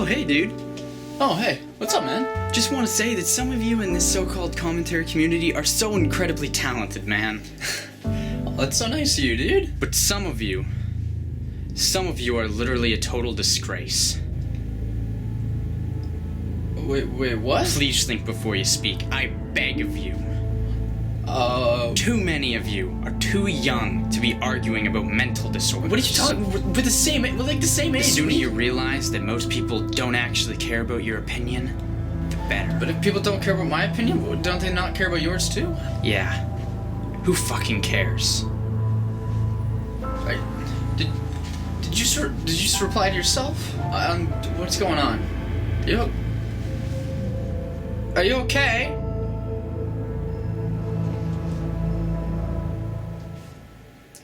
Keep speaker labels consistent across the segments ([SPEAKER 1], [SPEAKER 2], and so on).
[SPEAKER 1] Oh, hey, dude.
[SPEAKER 2] Oh, hey. What's up, man?
[SPEAKER 1] Just want to say that some of you in this so-called commentary community are so incredibly talented, man.
[SPEAKER 2] Oh, that's so nice of you, dude.
[SPEAKER 1] But some of you are literally a total disgrace.
[SPEAKER 2] Wait, what?
[SPEAKER 1] Please think before you speak. I beg of you. Too many of you are too young to be arguing about mental disorders.
[SPEAKER 2] What are you talking? We're the same age.
[SPEAKER 1] The sooner you realize that most people don't actually care about your opinion, the better.
[SPEAKER 2] But if people don't care about my opinion, don't they not care about yours too?
[SPEAKER 1] Yeah. Who fucking cares?
[SPEAKER 2] Did you just reply to yourself? What's going on? Are you okay?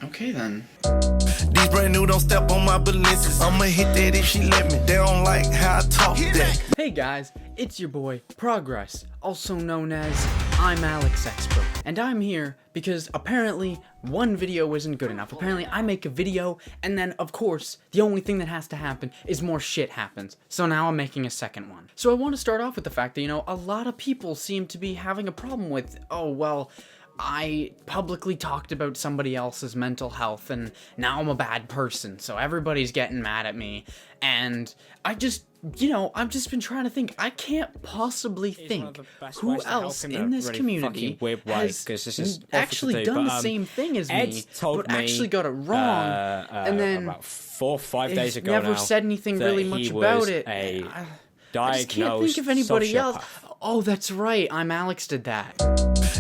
[SPEAKER 2] Okay then.
[SPEAKER 3] These brand new, don't step on my balances. I'ma hit that if she let me. They don't like how I talk that.
[SPEAKER 4] Hey guys, it's your boy, Progress, also known as ImAllexx Expert. And I'm here because apparently one video isn't good enough. Apparently I make a video and then of course the only thing that has to happen is more shit happens. So now I'm making a second one. So I want to start off with the fact that, a lot of people seem to be having a problem with, oh well, I publicly talked about somebody else's mental health and now I'm a bad person, so everybody's getting mad at me. And I've just been trying to think. I can't possibly think who else in this community has actually done the same thing as me, but actually got it wrong, and then
[SPEAKER 5] about 4 or 5 days ago
[SPEAKER 4] never said anything really much about it. I just can't think of anybody else. Oh, that's right. ImAllexx did that.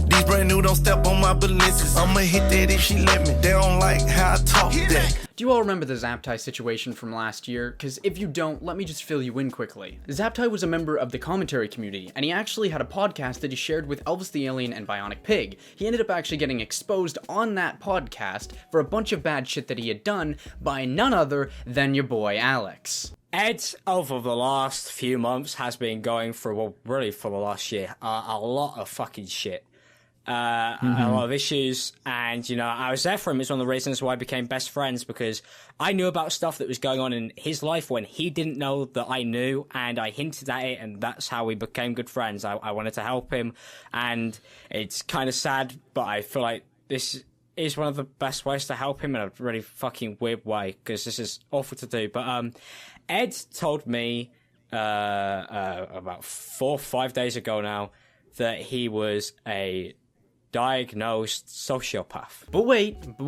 [SPEAKER 3] These brand new, don't step on my balances. I'ma hit that if she let me. They don't like how I talk that.
[SPEAKER 4] Do you all remember the Zaptai situation from last year? Because if you don't, let me just fill you in quickly. Zaptai was a member of the commentary community, and he actually had a podcast that he shared with Elvis the Alien and Bionic Pig. He ended up actually getting exposed on that podcast for a bunch of bad shit that he had done by none other than your boy Alex.
[SPEAKER 5] Ed, over the last few months, has been going through, well, really for the last year, a lot of fucking shit. A lot of issues, and, I was there for him. It's one of the reasons why I became best friends, because I knew about stuff that was going on in his life when he didn't know that I knew, and I hinted at it, and that's how we became good friends. I wanted to help him, and it's kind of sad, but I feel like this is one of the best ways to help him in a really fucking weird way, because this is awful to do. But Ed told me about 4 or 5 days ago now that he was a diagnosed sociopath.
[SPEAKER 4] But wait,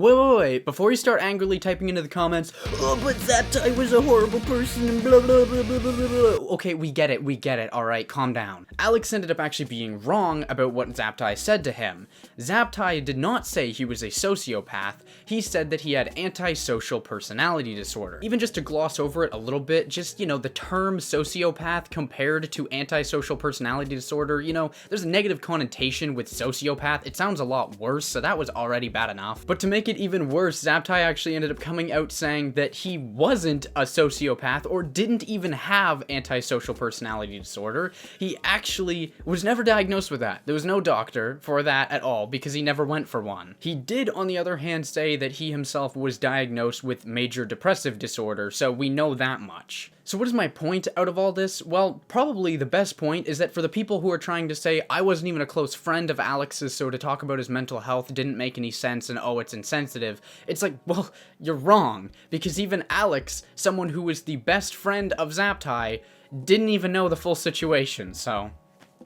[SPEAKER 4] before you start angrily typing into the comments, oh, but Zaptai was a horrible person and blah blah blah blah blah blah. Okay, we get it, alright, calm down. Alex ended up actually being wrong about what Zaptai said to him. Zaptai did not say he was a sociopath, he said that he had antisocial personality disorder. Even just to gloss over it a little bit, just, the term sociopath compared to antisocial personality disorder, there's a negative connotation with sociopath. It sounds a lot worse, so that was already bad enough. But to make it even worse, Zaptai actually ended up coming out saying that he wasn't a sociopath or didn't even have antisocial personality disorder. He actually was never diagnosed with that. There was no doctor for that at all because he never went for one. He did, on the other hand, say that he himself was diagnosed with major depressive disorder, so we know that much. So what is my point out of all this? Well, probably the best point is that for the people who are trying to say I wasn't even a close friend of Alex's, so to talk about his mental health didn't make any sense and oh, it's insensitive, it's like, well, you're wrong. Because even Alex, someone who was the best friend of Zaptai, didn't even know the full situation, so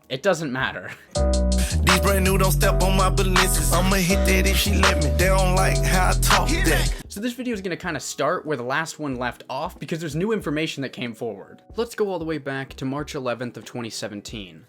[SPEAKER 4] it doesn't matter.
[SPEAKER 3] These brand new, don't step on my balances. I'ma hit that if she let me. They don't like how I talk that.
[SPEAKER 4] So this video is going to kind of start where the last one left off because there's new information that came forward. Let's go all the way back to March 11th of 2017.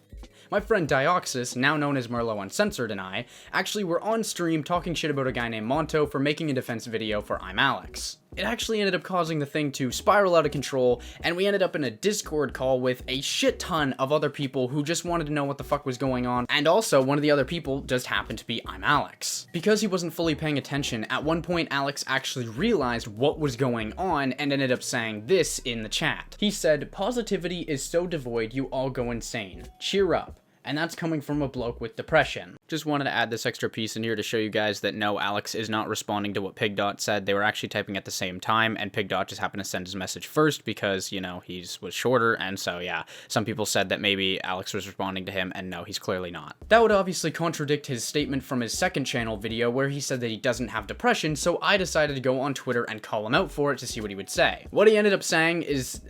[SPEAKER 4] My friend Dioxys, now known as Merlo Uncensored, and I actually were on stream talking shit about a guy named Monto for making a defense video for ImAllexx. It actually ended up causing the thing to spiral out of control, and we ended up in a Discord call with a shit ton of other people who just wanted to know what the fuck was going on, and also one of the other people just happened to be ImAllexx. Because he wasn't fully paying attention, at one point Alex actually realized what was going on and ended up saying this in the chat. He said, "Positivity is so devoid you all go insane. Cheer up. and that's coming from a bloke with depression. Just wanted to add this extra piece in here to show you guys that no, Alex is not responding to what Pigdot said. They were actually typing at the same time, and Pigdot just happened to send his message first because, you know, he was shorter, and so yeah, some people said that maybe Alex was responding to him, and no, he's clearly not. That would obviously contradict his statement from his second channel video where he said that he doesn't have depression, so I decided to go on Twitter and call him out for it to see what he would say. What he ended up saying is,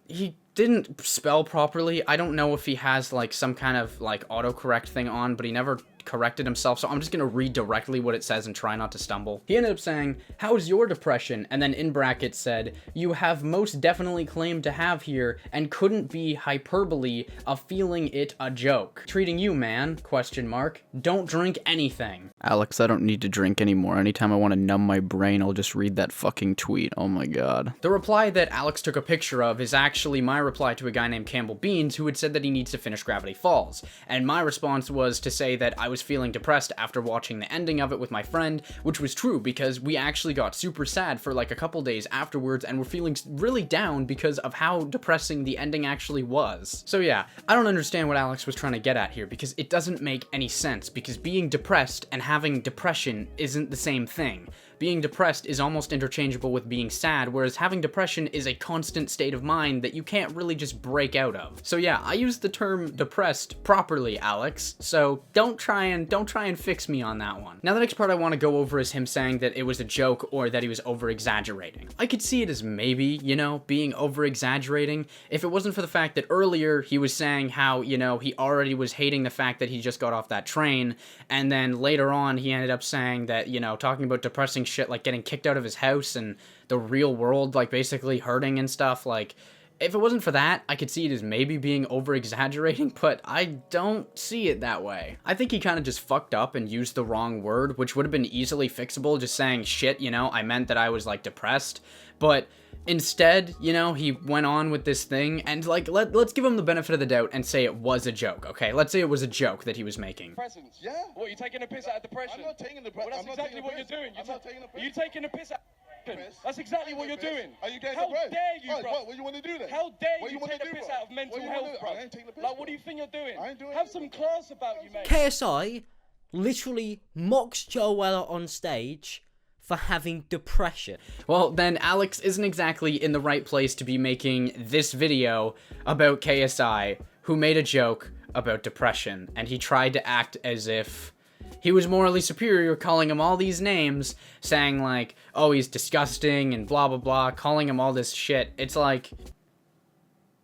[SPEAKER 4] he didn't spell properly. I don't know if he has like some kind of like autocorrect thing on, but he never corrected himself, so I'm just gonna read directly what it says and try not to stumble. He ended up saying, "How's your depression?" And then in brackets said, "You have most definitely claimed to have here, and couldn't be hyperbole of feeling it a joke. Treating you, man, question mark. Don't drink anything." Alex, I don't need to drink anymore. Anytime I want to numb my brain, I'll just read that fucking tweet. Oh my god. The reply that Alex took a picture of is actually my reply to a guy named Campbell Beans who had said that he needs to finish Gravity Falls. And my response was to say that I was feeling depressed after watching the ending of it with my friend, which was true because we actually got super sad for like a couple days afterwards and were feeling really down because of how depressing the ending actually was. So yeah, I don't understand what Alex was trying to get at here because it doesn't make any sense, because being depressed and having depression isn't the same thing. Being depressed is almost interchangeable with being sad, whereas having depression is a constant state of mind that you can't really just break out of. So yeah, I use the term depressed properly, Alex, so don't try and fix me on that one. Now the next part I want to go over is him saying that it was a joke or that he was over-exaggerating. I could see it as maybe, you know, being over-exaggerating if it wasn't for the fact that earlier he was saying how, you know, he already was hating the fact that he just got off that train, and then later on he ended up saying that, you know, talking about depressing shit like getting kicked out of his house and the real world like basically hurting and stuff. Like, if it wasn't for that, I could see it as maybe being over-exaggerating, but I don't see it that way. I think he kind of just fucked up and used the wrong word, which would have been easily fixable, just saying, shit, you know, I meant that I was like depressed, but instead, you know, he went on with this thing, and like, let's give him the benefit of the doubt and say it was a joke, okay? Let's say it was a joke that he was making.
[SPEAKER 6] Presence.
[SPEAKER 3] Yeah.
[SPEAKER 6] What, you're taking a piss out of depression?
[SPEAKER 3] I'm not taking the piss.
[SPEAKER 6] Well, that's exactly what you're doing.
[SPEAKER 3] I'm not taking the piss.
[SPEAKER 6] Are you taking a piss out of depression? That's exactly what you're doing.
[SPEAKER 3] Are you getting
[SPEAKER 6] How
[SPEAKER 3] depressed?
[SPEAKER 6] dare you,
[SPEAKER 3] Right,
[SPEAKER 6] bro?
[SPEAKER 3] What you want to do then?
[SPEAKER 6] How dare
[SPEAKER 3] What
[SPEAKER 6] you
[SPEAKER 3] wanna
[SPEAKER 6] take a
[SPEAKER 3] do,
[SPEAKER 6] piss
[SPEAKER 3] bro?
[SPEAKER 6] out of mental
[SPEAKER 3] What you wanna
[SPEAKER 6] health,
[SPEAKER 3] do?
[SPEAKER 6] bro?
[SPEAKER 3] I ain't taking the piss,
[SPEAKER 6] Like,
[SPEAKER 3] bro.
[SPEAKER 6] what do you think you're doing?
[SPEAKER 3] I ain't doing
[SPEAKER 6] Have
[SPEAKER 3] anything.
[SPEAKER 6] some class about you, mate.
[SPEAKER 7] KSI literally mocks Joe Weller on stage for having depression.
[SPEAKER 4] Well, then Alex isn't exactly in the right place to be making this video about KSI, who made a joke about depression, and he tried to act as if he was morally superior, calling him all these names, saying like, oh, he's disgusting and blah blah blah, calling him all this shit. It's like,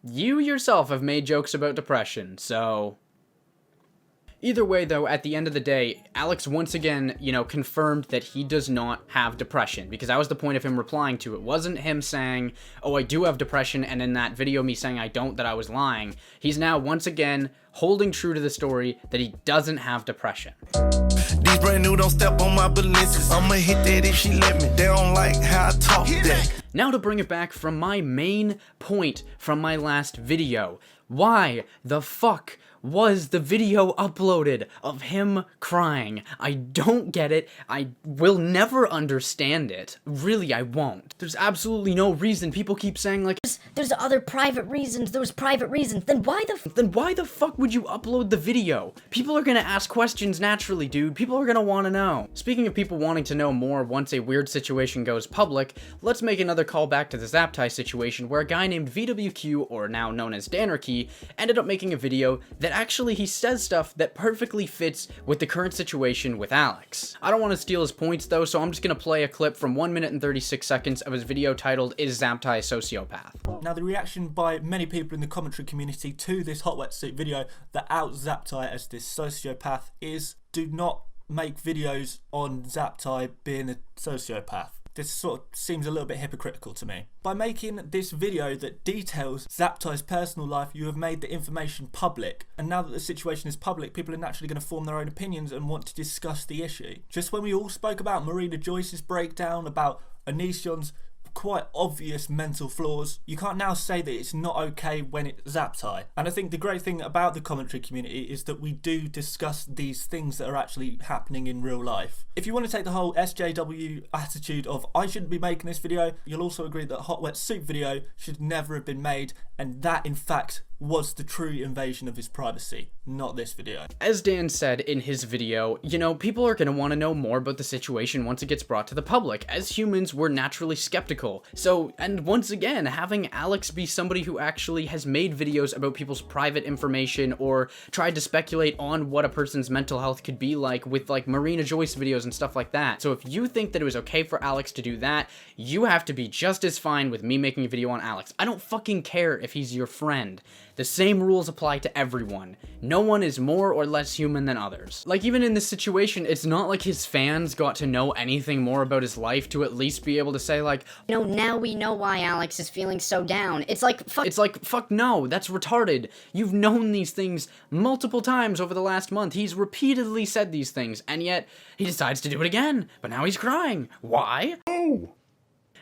[SPEAKER 4] you yourself have made jokes about depression, so... Either way, though, at the end of the day, Alex once again, you know, confirmed that he does not have depression, because that was the point of him replying to it. It wasn't him saying, oh, I do have depression, and in that video me saying I don't, that I was lying. He's now once again holding true to the story that he doesn't have depression.
[SPEAKER 3] These brand new don't step on my balances. I'ma hit that if she let me. They don't like how I talk that.
[SPEAKER 4] Now to bring it back from my main point from my last video. Why the fuck was the video uploaded of him crying? I don't get it. I will never understand it. Really, I won't. There's absolutely no reason. People keep saying like,
[SPEAKER 8] There's other private reasons. There was private reasons. Then why the fuck would you upload the video? People are gonna ask questions naturally, dude. People are gonna want to know. Speaking of people wanting to know more once a weird situation goes public, let's make another call back to the Zaptai situation where a guy named VWQ, or now known as Danarchy, ended up making a video that actually he says stuff that perfectly fits with the current situation with Alex. I don't want to steal his points though, so I'm just gonna play a clip from 1 minute and 36 seconds of his video titled, Is Zaptai a Sociopath?
[SPEAKER 9] Now, the reaction by many people in the commentary community to this hot wetsuit video that outs Zaptai as this sociopath is, do not make videos on Zaptai being a sociopath. This sort of seems a little bit hypocritical to me. By making this video that details Zaptai's personal life, you have made the information public. And now that the situation is public, people are naturally going to form their own opinions and want to discuss the issue. Just when we all spoke about Marina Joyce's breakdown, about Onision's quite obvious mental flaws, you can't now say that it's not okay when it's Zaptai. And I think the great thing about the commentary community is that we do discuss these things that are actually happening in real life. If you want to take the whole SJW attitude of I shouldn't be making this video, you'll also agree that Hot Wet Soup video should never have been made, and that in fact was the true invasion of his privacy, not this video.
[SPEAKER 4] As Dan said in his video, you know, people are going to want to know more about the situation once it gets brought to the public. As humans, we're naturally skeptical. So, and once again, having Alex be somebody who actually has made videos about people's private information or tried to speculate on what a person's mental health could be like with like Marina Joyce videos and stuff like that. So if you think that it was okay for Alex to do that, you have to be just as fine with me making a video on Alex. I don't fucking care if he's your friend. The same rules apply to everyone. No one is more or less human than others. Like, even in this situation, it's not like his fans got to know anything more about his life to at least be able to say, like,
[SPEAKER 8] You know, now we know why Alex is feeling so down. It's like,
[SPEAKER 4] fuck no, that's retarded. You've known these things multiple times over the last month. He's repeatedly said these things, and yet he decides to do it again. But now he's crying. Why? Oh.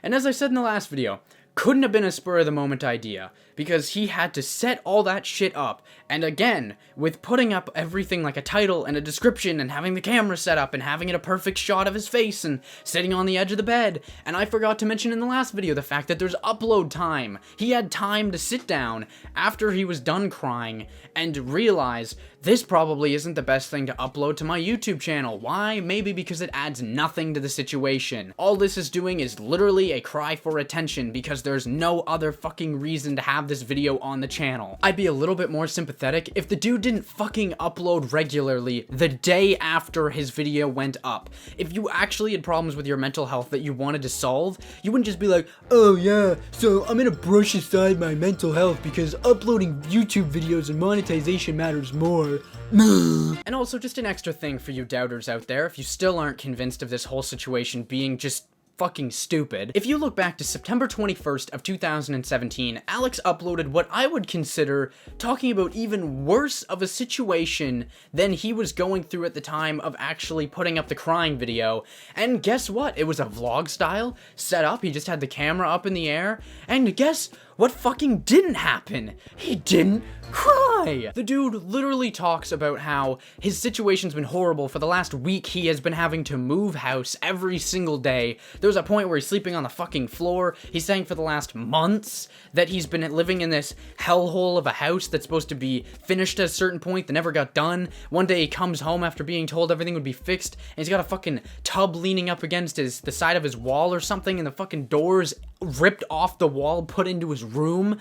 [SPEAKER 4] And as I said in the last video, couldn't have been a spur-of-the-moment idea, because he had to set all that shit up, and again, with putting up everything like a title and a description and having the camera set up and having it a perfect shot of his face and sitting on the edge of the bed, and I forgot to mention in the last video the fact that there's upload time. He had time to sit down after he was done crying and realize this probably isn't the best thing to upload to my YouTube channel. Why? Maybe because it adds nothing to the situation. All this is doing is literally a cry for attention because there's no other fucking reason to have this video on the channel. I'd be a little bit more sympathetic if the dude didn't fucking upload regularly the day after his video went up. If you actually had problems with your mental health that you wanted to solve, you wouldn't just be like, oh yeah, so I'm gonna brush aside my mental health because uploading YouTube videos and monetization matters more. And also, just an extra thing for you doubters out there, if you still aren't convinced of this whole situation being just fucking stupid. If you look back to September 21st of 2017, Alex uploaded what I would consider talking about even worse of a situation than he was going through at the time of actually putting up the crying video. And guess what? It was a vlog style set up. He just had the camera up in the air. And guess what fucking didn't happen? He didn't cry! The dude literally talks about how his situation's been horrible. For the last week, he has been having to move house every single day. There was a point where he's sleeping on the fucking floor. He's saying for the last months that he's been living in this hellhole of a house that's supposed to be finished at a certain point that never got done. One day he comes home after being told everything would be fixed, and he's got a fucking tub leaning up against the side of his wall or something, and the fucking doors ripped off the wall, put into his room.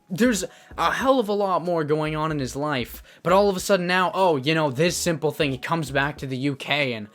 [SPEAKER 4] There's a hell of a lot more going on in his life, but all of a sudden now, oh, you know, this simple thing, he comes back to the UK and,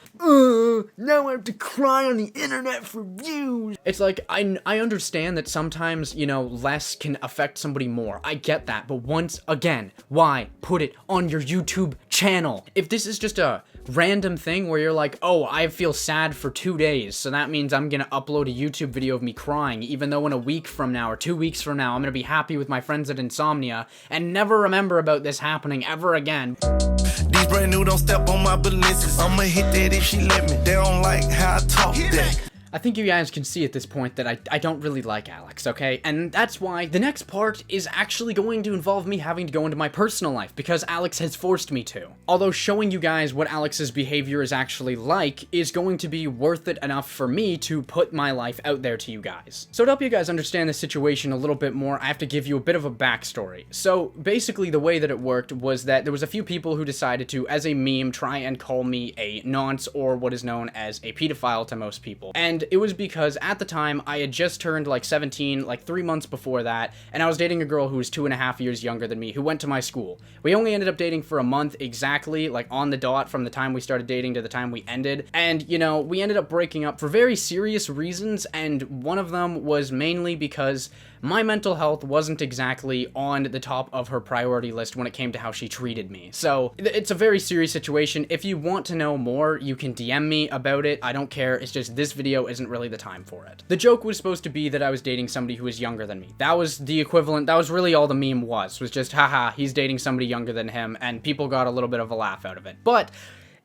[SPEAKER 4] now I have to cry on the internet for views. It's like, I understand that sometimes, you know, less can affect somebody more. I get that, but once again, why put it on your YouTube channel? If this is just a random thing where you're like, oh, I feel sad for 2 days, so that means I'm gonna upload a YouTube video of me crying, even though in a week from now or 2 weeks from now, I'm gonna be happy with my friends at Insomnia and never remember about this happening ever again.
[SPEAKER 3] These brand new, don't step on my balances. I'ma hit that if she let me. They don't like how I talk that.
[SPEAKER 4] I think you guys can see at this point that I don't really like Alex, okay? And that's why the next part is actually going to involve me having to go into my personal life, because Alex has forced me to. Although showing you guys what Alex's behavior is actually like is going to be worth it enough for me to put my life out there to you guys. So to help you guys understand the situation a little bit more, I have to give you a bit of a backstory. So basically the way that it worked was that there was a few people who decided to, as a meme, try and call me a nonce, or what is known as a pedophile to most people. And it was because at the time I had just turned like 17, like 3 months before that, and I was dating a girl who was 2.5 years younger than me, who went to my school. We only ended up dating for a month exactly, like on the dot from the time we started dating to the time we ended. And, you know, we ended up breaking up for very serious reasons, and one of them was mainly because my mental health wasn't exactly on the top of her priority list when it came to how she treated me. So, it's a very serious situation. If you want to know more, you can DM me about it. I don't care. It's just this video isn't really the time for it. The joke was supposed to be that I was dating somebody who was younger than me. That was the equivalent. That was really all the meme was just, haha, he's dating somebody younger than him, and people got a little bit of a laugh out of it. But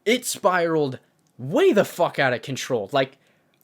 [SPEAKER 4] it spiraled way the fuck out of control. Like,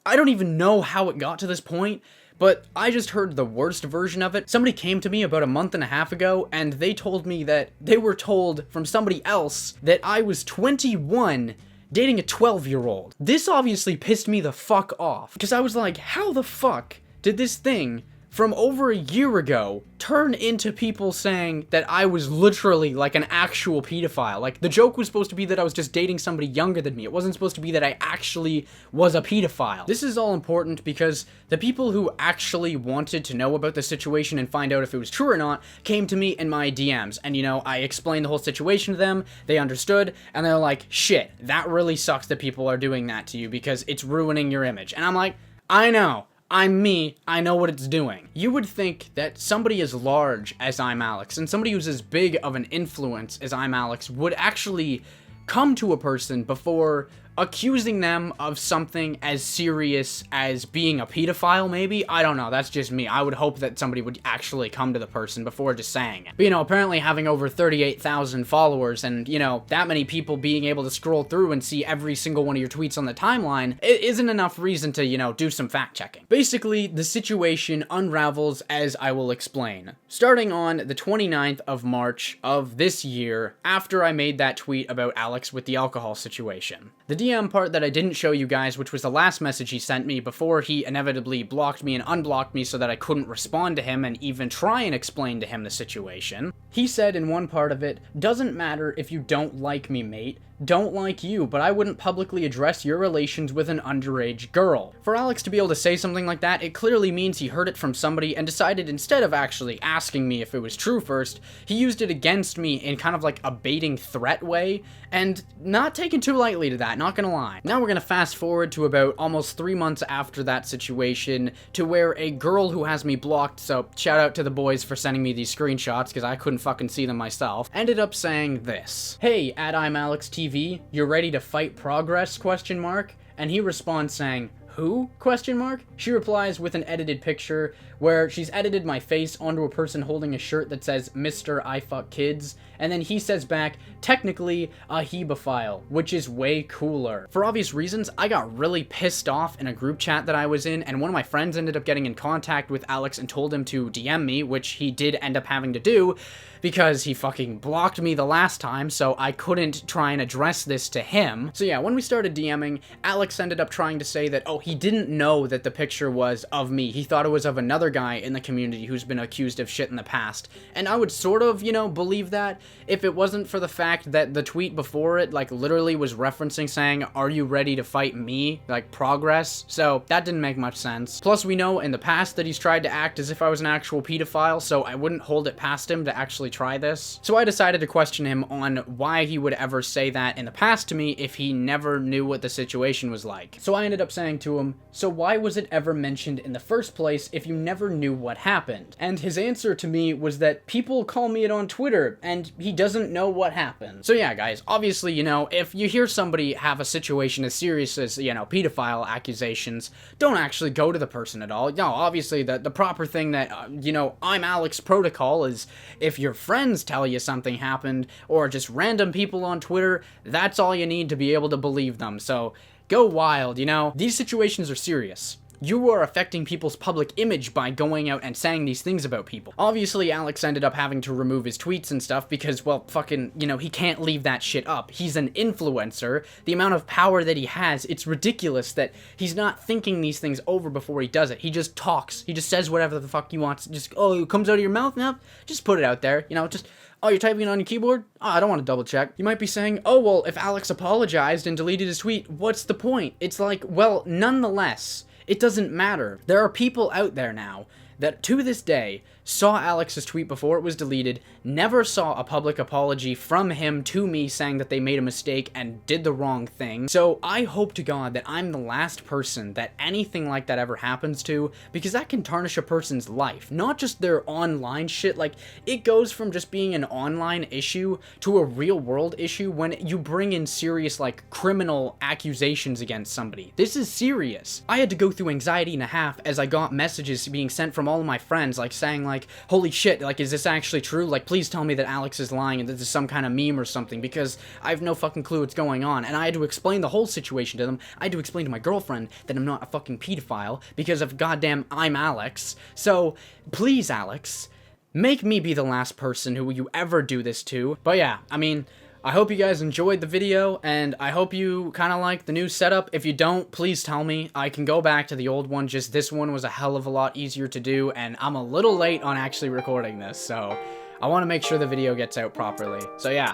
[SPEAKER 4] I don't even know how it got to this point, but I just heard the worst version of it. Somebody came to me about a month and a half ago, and they told me that they were told from somebody else that I was 21 dating a 12-year-old. This obviously pissed me the fuck off, because I was like, how the fuck did this thing from over a year ago turn into people saying that I was literally like an actual pedophile. Like, the joke was supposed to be that I was just dating somebody younger than me. It wasn't supposed to be that I actually was a pedophile. This is all important because the people who actually wanted to know about the situation and find out if it was true or not came to me in my DMs. And, you know, I explained the whole situation to them, they understood, and they're like, shit, that really sucks that people are doing that to you because it's ruining your image. And I'm like, I know. I'm me, I know what it's doing. You would think that somebody as large as ImAllexx and somebody who's as big of an influence as ImAllexx would actually come to a person before accusing them of something as serious as being a pedophile, maybe? I don't know, that's just me. I would hope that somebody would actually come to the person before just saying it. But, you know, apparently having over 38,000 followers and, you know, that many people being able to scroll through and see every single one of your tweets on the timeline, it isn't enough reason to, you know, do some fact-checking. Basically, the situation unravels as I will explain. Starting on the 29th of March of this year, after I made that tweet about Alex with the alcohol situation. The DM part that I didn't show you guys, which was the last message he sent me before he inevitably blocked me and unblocked me so that I couldn't respond to him and even try and explain to him the situation. He said in one part of it, "Doesn't matter if you don't like me, mate. Don't like you, but I wouldn't publicly address your relations with an underage girl." For Alex to be able to say something like that, it clearly means he heard it from somebody and decided instead of actually asking me if it was true first, he used it against me in kind of like a baiting threat way, and not taking too lightly to that, not gonna lie. Now we're gonna fast forward to about almost 3 months after that situation, to where a girl who has me blocked, so shout out to the boys for sending me these screenshots because I couldn't fucking see them myself, ended up saying this: "Hey, at ImAllexx TV, you're ready to fight progress, question mark?" And he responds saying, "Who? Question mark?" She replies with an edited picture where she's edited my face onto a person holding a shirt that says Mr. I Fuck Kids, and then he says back, technically a hebephile, which is way cooler. For obvious reasons, I got really pissed off in a group chat that I was in, and one of my friends ended up getting in contact with Alex and told him to DM me, which he did end up having to do, because he fucking blocked me the last time, so I couldn't try and address this to him. So yeah, when we started DMing, Alex ended up trying to say that, oh, he didn't know that the picture was of me. He thought it was of another guy in the community who's been accused of shit in the past. And I would sort of, you know, believe that if it wasn't for the fact that the tweet before it, like, literally was referencing saying, "Are you ready to fight me?" Like, progress. So that didn't make much sense. Plus, we know in the past that he's tried to act as if I was an actual pedophile, so I wouldn't hold it past him to actually try this. So I decided to question him on why he would ever say that in the past to me if he never knew what the situation was like. So I ended up saying to him, "So why was it ever mentioned in the first place if you never knew what happened?" And his answer to me was that people call me it on Twitter, and he doesn't know what happened. So yeah, guys, obviously, you know, if you hear somebody have a situation as serious as, you know, pedophile accusations, don't actually go to the person at all. No, obviously, the proper thing that, you know, ImAllexx protocol is if your friends tell you something happened, or just random people on Twitter, that's all you need to be able to believe them. So go wild, you know? These situations are serious. You are affecting people's public image by going out and saying these things about people. Obviously, Alex ended up having to remove his tweets and stuff because, well, fucking, you know, he can't leave that shit up. He's an influencer. The amount of power that he has, it's ridiculous that he's not thinking these things over before he does it. He just talks. He just says whatever the fuck he wants. Just, oh, it comes out of your mouth now? Just put it out there, you know, just... Oh, you're typing it on your keyboard? Oh, I don't want to double check. You might be saying, oh, well, if Alex apologized and deleted his tweet, what's the point? It's like, well, nonetheless, it doesn't matter. There are people out there now that, to this day, saw Alex's tweet before it was deleted, never saw a public apology from him to me saying that they made a mistake and did the wrong thing. So I hope to God that I'm the last person that anything like that ever happens to, because that can tarnish a person's life, not just their online shit. Like, it goes from just being an online issue to a real world issue when you bring in serious, like, criminal accusations against somebody. This is serious. I had to go through anxiety and a half as I got messages being sent from all of my friends, like, saying, like, holy shit, like, is this actually true? Like, please tell me that Alex is lying and this is some kind of meme or something, because I have no fucking clue what's going on. And I had to explain the whole situation to them. I had to explain to my girlfriend that I'm not a fucking pedophile because of goddamn ImAllexx. So, please, Alex, make me be the last person who you ever do this to. But yeah, I mean, I hope you guys enjoyed the video, and I hope you kind of like the new setup. If you don't, please tell me. I can go back to the old one, just this one was a hell of a lot easier to do, and I'm a little late on actually recording this, so I want to make sure the video gets out properly. So yeah,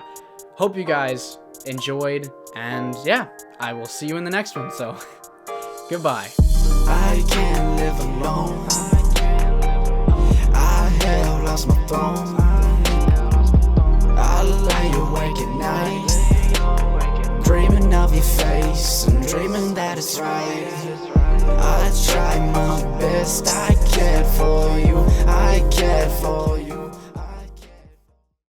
[SPEAKER 4] hope you guys enjoyed, and yeah, I will see you in the next one, so goodbye.
[SPEAKER 3] I can't live alone. I have lost my throne. I lay awake at night, dreaming of your face and dreaming that it's right. I try my best, I